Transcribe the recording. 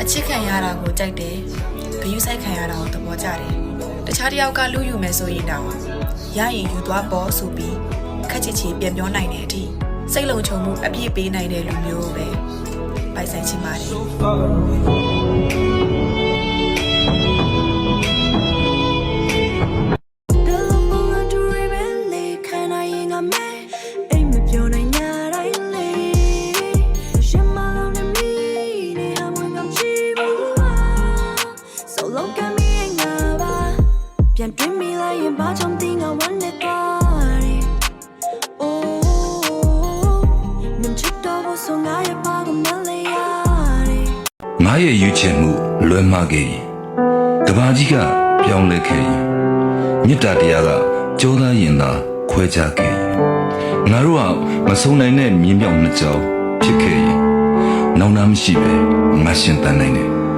အချစ်ခံရတာကိုကြိုက်တယ်ဂယုစိုက်ခံရတာကိုသဘောကျတယ်တခြားတစ်ယောက်ကလူယူမယ်ဆိုရင်တော့ရရင်ယူသွားပေါ်ဆိုပြီးခက်ချစ်ချီပြန်ပြောနိုင်တဲ့အထိစိတ်လုံခြုံမှုအပြည့်ပေးနိုင်တဲ့လူမျိုးပဲပိုက်ဆိုင်ချင်ပါတယ်ပြန်တွေ့မိလိုက်ရင်ဘာကြောင့်တင်းငါဝမ်းနေသွားတယ် Oh မင်းချစ်တော့ဘူးဆိုငါရဲ့ဘာကိုမလဲရတယ် ငါရဲ့ရွေးချယ်မှုလွဲမှားခဲ့ရင်ကဘာကြီးကပြောင်းလဲခဲ့ရင်မေတ္တာတရားကကြောသားရင်သာခွဲခြားခဲ့ရင်ငါတို့ကမဆုံနိုင်တဲ့မြင်းပြောင်နှစ်ကြောင်ဖြစ်ခဲ့ရင်နောင်နာမရှိပဲငါရှင်တန်နိုင်တယ်